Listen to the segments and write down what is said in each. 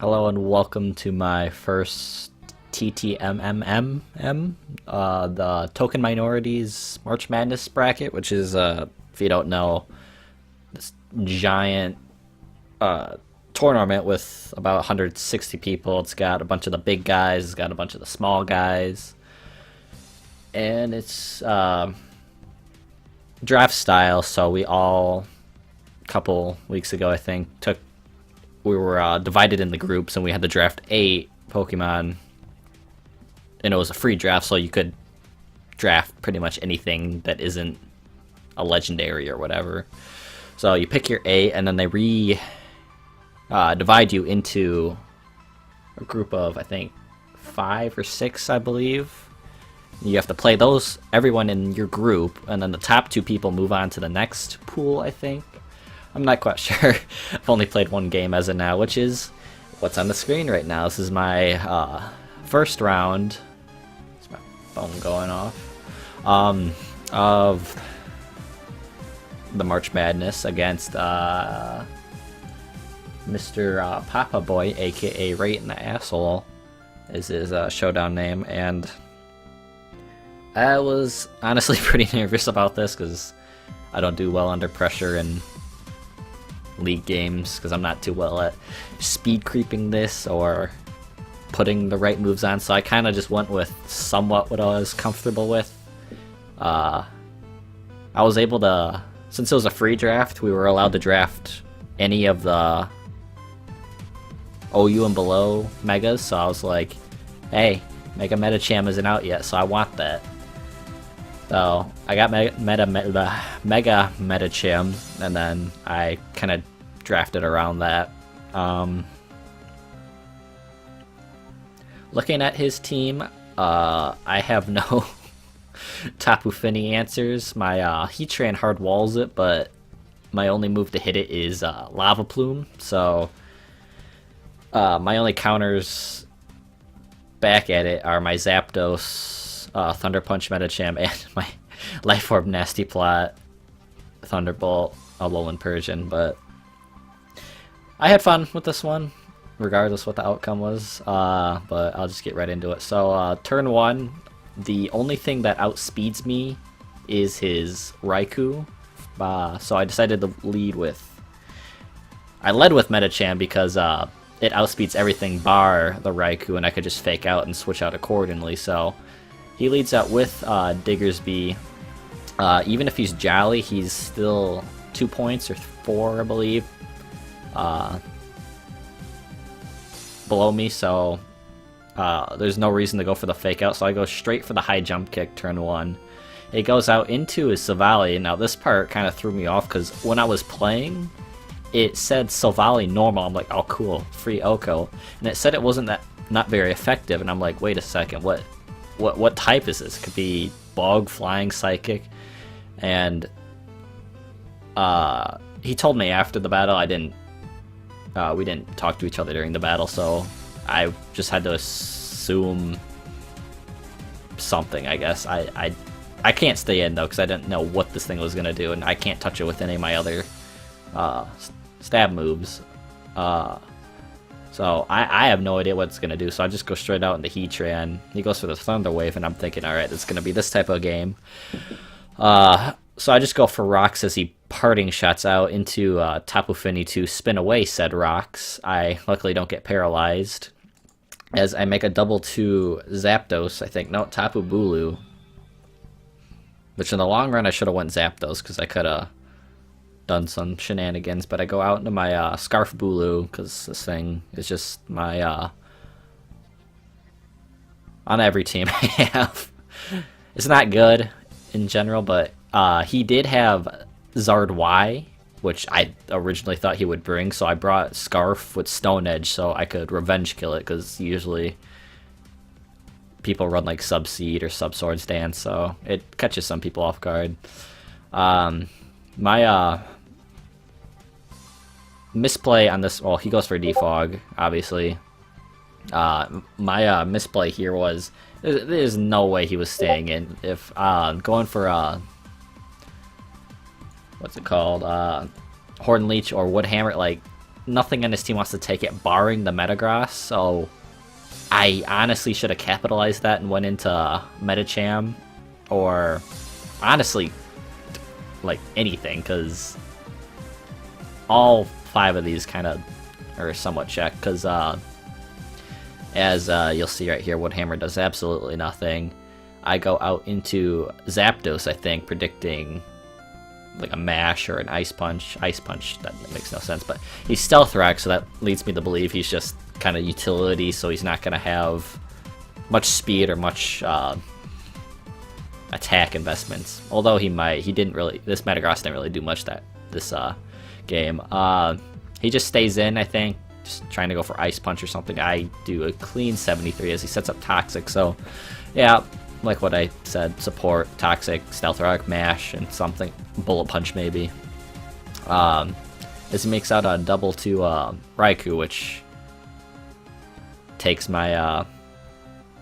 Hello and welcome to my first TTMMM, the Token Minorities March Madness bracket, which is, if you don't know, this giant tournament with about 160 people. It's got a bunch of the big guys, it's got a bunch of the small guys, and it's draft style. So we all, a couple weeks ago, I think, we were divided into groups, and we had to draft 8 Pokemon, and it was a free draft, so you could draft pretty much anything that isn't a legendary or whatever. So you pick your 8, and then they divide you into a group of, I think, 5 or 6, I believe. You have to play everyone in your group, and then the top 2 people move on to the next pool, I think. I'm not quite sure. I've only played one game as of now, which is what's on the screen right now. This is my first round. Is my phone going off? Of the March Madness against Mr. Papa Boy, aka rightintheasswhole, is his showdown name, and I was honestly pretty nervous about this because I don't do well under pressure and league games, because I'm not too well at speed creeping this or putting the right moves on, so I kind of just went with somewhat what I was comfortable with. I was able to, since it was a free draft, we were allowed to draft any of the OU and below megas, so I was like, hey, Mega Metacham isn't out yet, so I want that. So I got Mega Metacham, and then I kind of drafted around that. Looking at his team, I have no Tapu Fini answers. My Heatran hard walls it, but my only move to hit it is Lava Plume. So my only counters back at it are my Zapdos, Thunder Punch Metacham, and my Life Orb Nasty Plot, Thunderbolt, Alolan Persian. But I had fun with this one, regardless what the outcome was. But I'll just get right into it. So turn 1, the only thing that outspeeds me is his Raikou. So I decided to lead with... I led with Metacham because it outspeeds everything bar the Raikou, and I could just fake out and switch out accordingly. So he leads out with Diggersby. Even if he's Jolly, he's still 2 points or 4, I believe, below me. So there's no reason to go for the fake out. So I go straight for the high jump kick turn 1. It goes out into his Silvally. Now this part kind of threw me off because when I was playing, it said Silvally normal. I'm like, oh cool, free Oko, and it said it wasn't not very effective. And I'm like, wait a second, what type is this? Could be Bug, Flying, Psychic. And he told me after the battle. We didn't talk to each other during the battle, so I just had to assume something, I guess. I can't stay in though because I didn't know what this thing was gonna do, and I can't touch it with any of my other stab moves. So I have no idea what it's gonna do, so I just go straight out into Heatran. He goes for the Thunder Wave, and I'm thinking, alright, it's gonna be this type of game. So I just go for Rocks as he parting shots out into Tapu Fini to spin away said Rocks. I luckily don't get paralyzed, as I make a double to Zapdos, I think. No, Tapu Bulu. Which in the long run I should have went Zapdos, because I could have done some shenanigans, but I go out into my Scarf Bulu, because this thing is just my on every team I have. It's not good in general, but he did have Zard Y, which I originally thought he would bring, so I brought Scarf with Stone Edge so I could revenge kill it, because usually people run like Sub-Seed or Sub-Swords Dance, so it catches some people off guard. My misplay on this, well, he goes for Defog, obviously. My misplay here was, there's no way he was staying in. If going for what's it called, Horn Leech or Wood Hammer, like nothing on his team wants to take it, barring the Metagross, so I honestly should have capitalized that and went into Metacham, or honestly, like anything, because all 5 of these kind of are somewhat checked, because as you'll see right here, Woodhammer does absolutely nothing. I go out into Zapdos, I think, predicting like a Mash or an Ice Punch. Ice Punch, that makes no sense, but he's Stealth Rock, so that leads me to believe he's just kind of utility, so he's not going to have much speed or much attack investments. Although he might, this Metagross didn't really do much this game. He just stays in, I think, just trying to go for Ice Punch or something. I do a clean 73 as he sets up Toxic, so yeah, like what I said, support, Toxic, Stealth Rock, Mash, and something, Bullet Punch maybe. As he makes out a double to Raikou, which takes my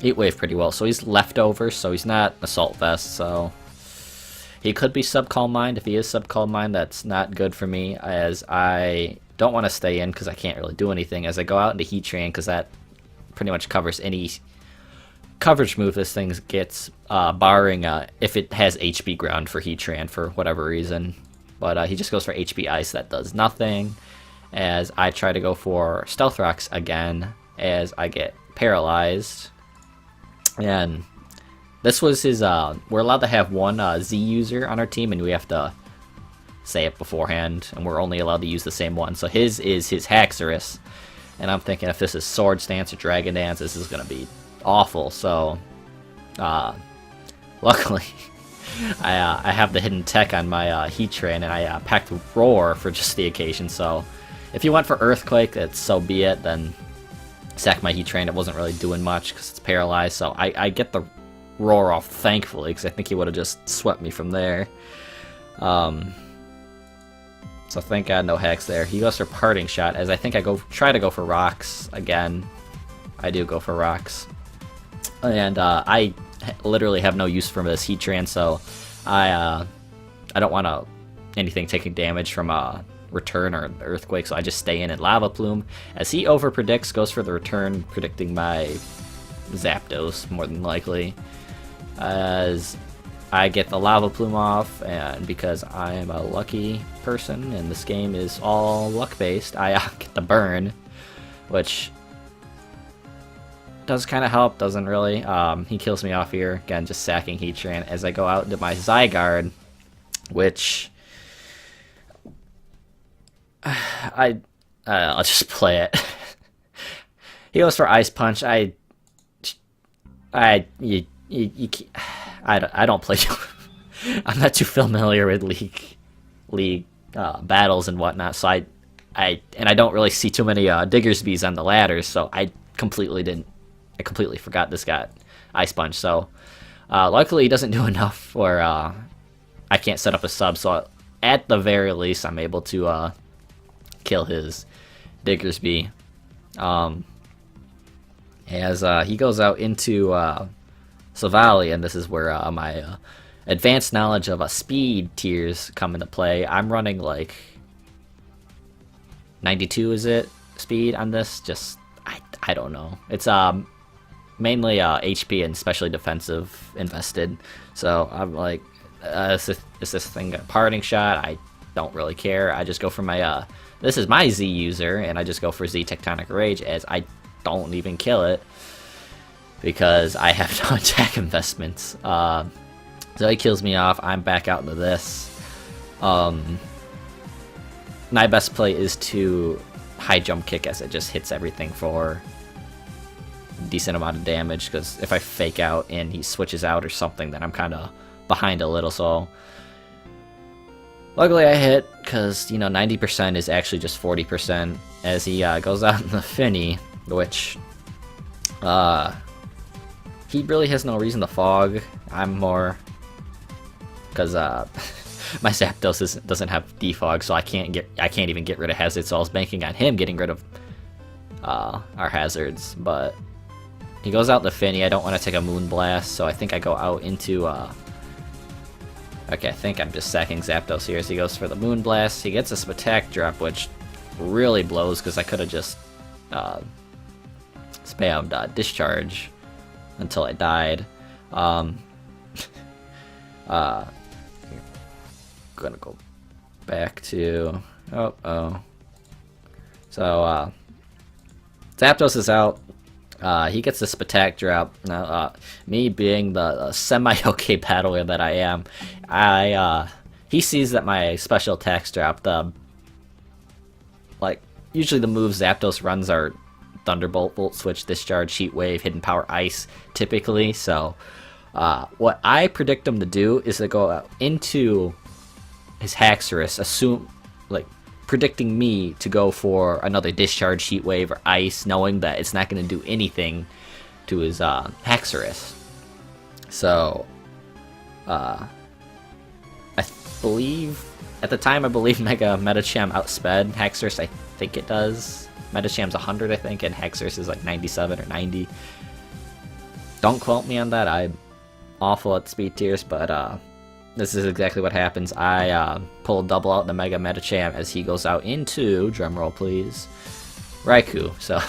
Heat Wave pretty well. So he's leftover, so he's not Assault Vest, so he could be Sub-Calm Mind. If he is Sub-Calm Mind, that's not good for me, as I don't want to stay in because I can't really do anything, as I go out into Heatran, because that pretty much covers any coverage move this thing gets, barring if it has HP Ground for Heatran for whatever reason. But he just goes for HP Ice, that does nothing, as I try to go for Stealth Rocks again, as I get paralyzed. And this was his, we're allowed to have one Z user on our team, and we have to say it beforehand, and we're only allowed to use the same one. So his is his Haxorus, and I'm thinking if this is Swords Dance or Dragon Dance, this is going to be awful. So luckily I have the hidden tech on my Heatran, and I packed Roar for just the occasion. So if you went for Earthquake, that's so be it. Then sack my Heatran. It wasn't really doing much because it's paralyzed, so I get the Roar off, thankfully, because I think he would have just swept me from there. So thank God no hacks there. He goes for Parting Shot, as I think I try to go for Rocks again. I do go for Rocks, and I literally have no use for this Heatran, so I don't want anything taking damage from a Return or Earthquake, so I just stay in at Lava Plume, as he over predicts, goes for the Return, predicting my Zapdos more than likely, as I get the Lava Plume off, and because I am a lucky person and this game is all luck based, I get the Burn, which does kind of help, doesn't really. He kills me off here, again just sacking Heatran, as I go out into my Zygarde, which I'll just play it. He goes for Ice Punch. I don't play. I'm not too familiar with league battles and whatnot, so I don't really see too many Diggersbys on the ladders, so I completely forgot this got Ice Punch. So luckily he doesn't do enough where I can't set up a sub, so at the very least I'm able to kill his Diggersby. As he goes out into Savali, and this is where my advanced knowledge of speed tiers come into play. I'm running like 92, is it, speed on this? Just I don't know. It's mainly HP and especially defensive invested. So I'm like, is this thing a Parting Shot? I don't really care. I just go for my this is my Z user, and I just go for Z Tectonic Rage, as I don't even kill it because I have no attack investments. So he kills me off. I'm back out into this. My best play is to High Jump Kick, as it just hits everything for a decent amount of damage, because if I fake out and he switches out or something, then I'm kind of behind a little. So luckily I hit, because, you know, 90% is actually just 40%, as he goes out in the Finny, which he really has no reason to Fog. I'm more, because my Zapdos doesn't have defog, so I can't even get rid of hazards, so I was banking on him getting rid of our hazards. But he goes out the Finny. I don't want to take a Moonblast, so I think I go out into okay, I think I'm just sacking Zapdos here as he goes for the Moonblast. He gets a Spatak drop, which really blows because I could have just spammed discharge until I died. Gonna go back to so Zapdos is out. He gets this attack drop. Now, me being the semi-okay battler that I am, he sees that my special attacks drop. Usually the moves Zapdos runs are Thunderbolt, Volt Switch, Discharge, Heat Wave, Hidden Power, Ice, typically. So, what I predict him to do is to go out into his Haxorus, predicting me to go for another Discharge, Heat Wave, or Ice, knowing that it's not going to do anything to his Haxorus. So, I believe, at the time, Mega Medicham outsped Haxorus. I think it does. Medicham's 100, I think, and Haxorus is like 97 or 90. Don't quote me on that. I'm awful at speed tiers, but this is exactly what happens. I pull a double out the Mega Medicham as he goes out into, drumroll please, Raikou. So,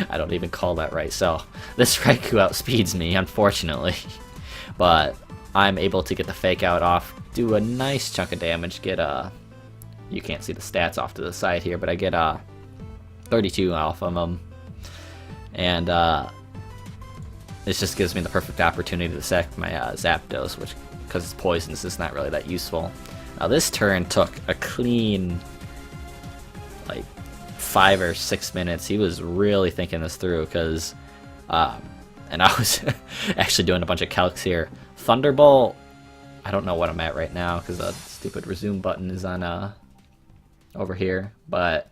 I don't even call that right. So, this Raikou outspeeds me, unfortunately. But I'm able to get the Fake Out off, do a nice chunk of damage, get you can't see the stats off to the side here, but I get 32 off of him. And this just gives me the perfect opportunity to sack my Zapdos, which, because it's poisonous, is not really that useful. Now this turn took a clean, 5 or 6 minutes. He was really thinking this through, because, and I was actually doing a bunch of calcs here. Thunderbolt, I don't know what I'm at right now, because the stupid resume button is on, over here, but,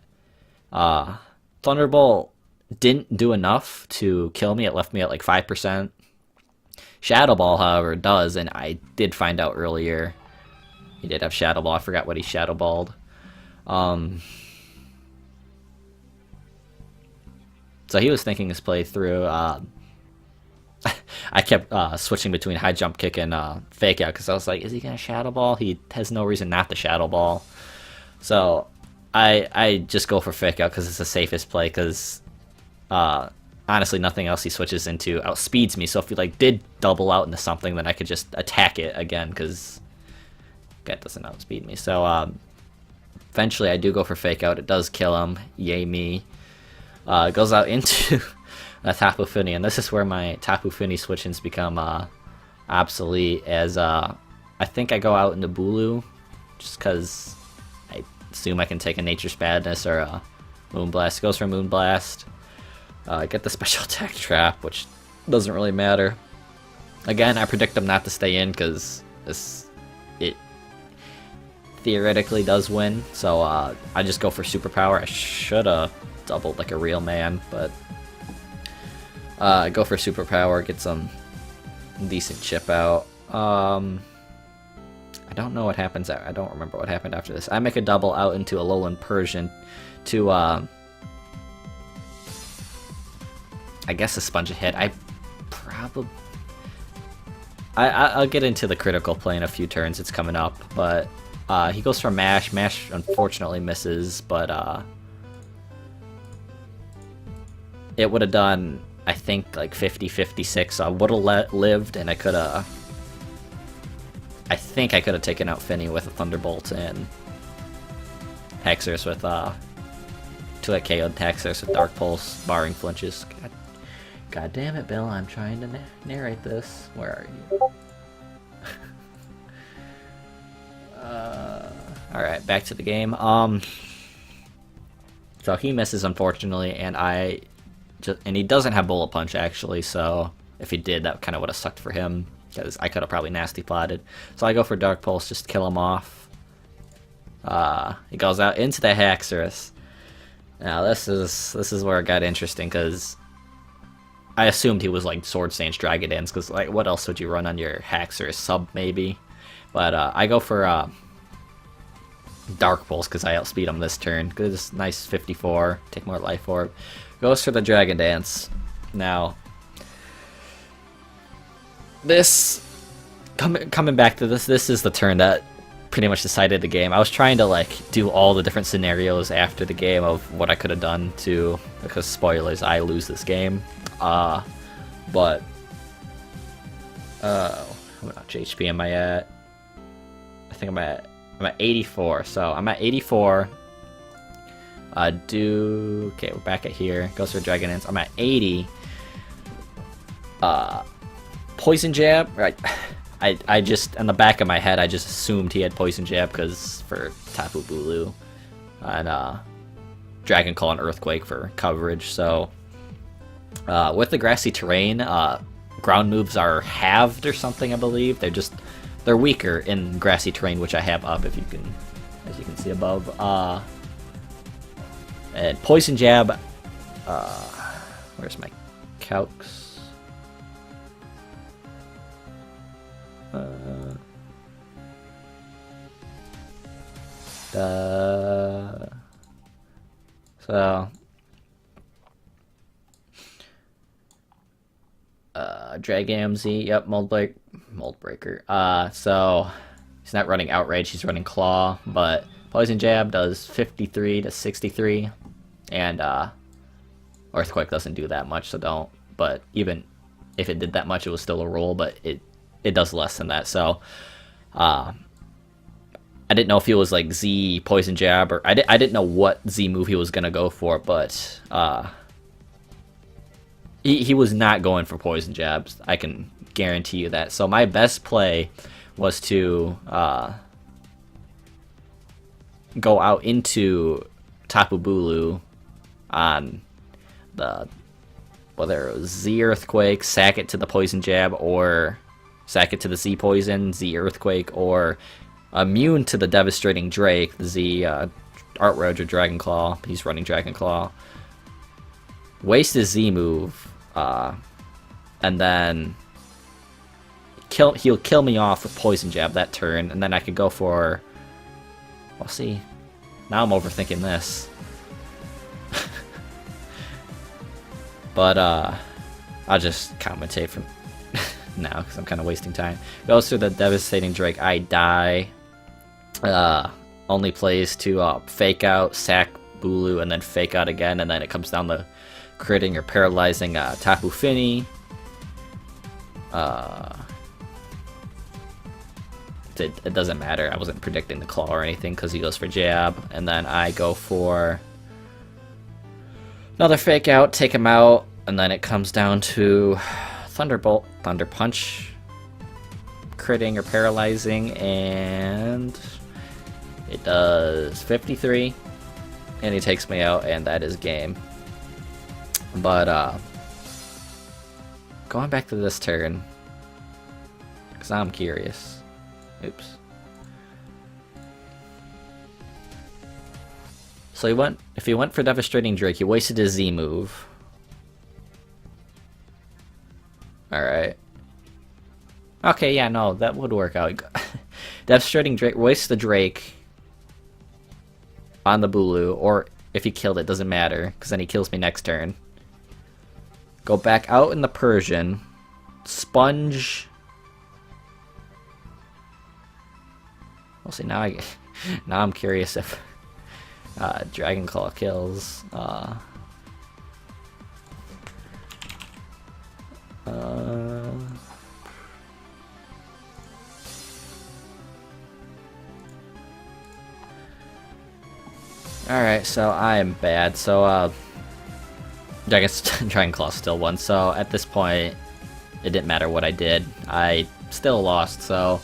Thunderbolt didn't do enough to kill me. It left me at 5%. Shadow Ball, however, does, and I did find out earlier he did have Shadow Ball. I forgot what he Shadow Balled. So he was thinking his play through. I kept switching between high jump kick and fake out because I was like, is he gonna Shadow Ball? He has no reason not to Shadow Ball. So I just go for fake out because it's the safest play, because honestly nothing else he switches into outspeeds me. So if he did double out into something, then I could just attack it again, because that doesn't outspeed me. So eventually I do go for fake out. It does kill him. Yay me. It goes out into a Tapu Fini, and this is where my Tapu Fini switch-ins become obsolete, as I think I go out into Bulu just because I assume I can take a Nature's Madness or a Moonblast. Goes for Moonblast. Get the special attack trap, which doesn't really matter. Again, I predict them not to stay in because it theoretically does win. So I just go for Superpower. I should have doubled like a real man, but go for Superpower, get some decent chip out. I don't know what happens. I don't remember what happened after this. I make a double out into a Alolan Persian to, I guess, a Sponge hit. I'll get into the critical play in a few turns. It's coming up, but he goes for Mash. Mash unfortunately misses, but it would have done, I think, 50-56. So I would have lived, and I could have. I think I could have taken out Finny with a Thunderbolt and Haxorus with to that KO'd Haxorus with Dark Pulse, barring flinches. God damn it, Bill! I'm trying to narrate this. Where are you? All right, back to the game. So he misses, unfortunately, and he doesn't have Bullet Punch, actually, so if he did, that kind of would have sucked for him, because I could have probably nasty plotted. So I go for Dark Pulse, just to kill him off. He goes out into the Haxorus. Now this is where it got interesting, because I assumed he was Sword Stance Dragon Dance, because what else would you run on your Haxorus? Sub, maybe? But I go for Dark Pulse, because I outspeed him this turn. This nice 54, take more Life Orb. Goes for the Dragon Dance. Now, this, coming back to this is the turn that pretty much decided the game. I was trying to like do all the different scenarios after the game of what I could have done to, because spoilers, I lose this game. But how much HP am I at? I think I'm at 84. So I'm at 84. Okay, we're back at here. Goes for Dragon Dance. I'm at 80. Poison Jab, right? I just, in the back of my head, I just assumed he had Poison Jab because for Tapu Bulu, and Dragon Claw and Earthquake for coverage. So with the grassy terrain, ground moves are halved or something, I believe. They're weaker in grassy terrain, which I have up, as you can see above. And Poison Jab, where's my calcs? Dragon MZ, yep, Mold Breaker. So he's not running Outrage, he's running Claw, but Poison Jab does 53 to 63, and Earthquake doesn't do that much, so don't. But even if it did that much, it was still a roll, but it does less than that. So I didn't know if he was like Z Poison Jab, or I didn't know what Z move he was gonna go for, but he was not going for Poison Jabs. I can guarantee you that. So my best play was to go out into Tapu Bulu on the, whether it was Z Earthquake, sack it to the Poison Jab, or sack it to the Z Poison, Z Earthquake, or immune to the Devastating Drake, the Z Outrage or Dragon Claw. He's running Dragon Claw. Waste his Z move, and then he'll kill me off with Poison Jab that turn, and then I could go for, well, see, now I'm overthinking this. But I'll just commentate from now because I'm kind of wasting time. Goes through the Devastating Drake. I die. Only plays to fake out, sack Bulu, and then fake out again, and then it comes down to critting or paralyzing Tapu Fini. It doesn't matter. I wasn't predicting the Claw or anything because he goes for Jab, and then I go for another fake out, take him out, and then it comes down to Thunderbolt, Thunder Punch, critting or paralyzing, and it does 53, and he takes me out, and that is game. But going back to this turn, because I'm curious. Oops. So if he went for Devastating Drake, he wasted his Z move. Alright. Okay, yeah, no, that would work out. Devastating Drake, waste the Drake on the Bulu, or if he killed it, doesn't matter, because then he kills me next turn. Go back out in the Persian, Sponge. We'll see, now I'm curious if Dragon Claw kills. Alright, so I am bad. So, I guess Dragon Claw still won. So, at this point, it didn't matter what I did. I still lost, so...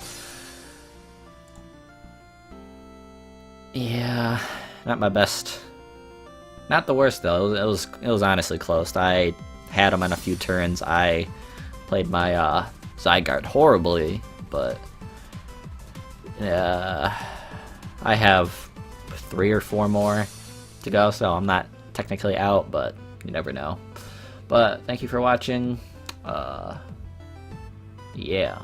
yeah, not my best. Not the worst, though. It was honestly close. I had him on a few turns. I played my Zygarde horribly, but... I have 3 or 4 more to go, so I'm not technically out, but you never know. But thank you for watching. Yeah.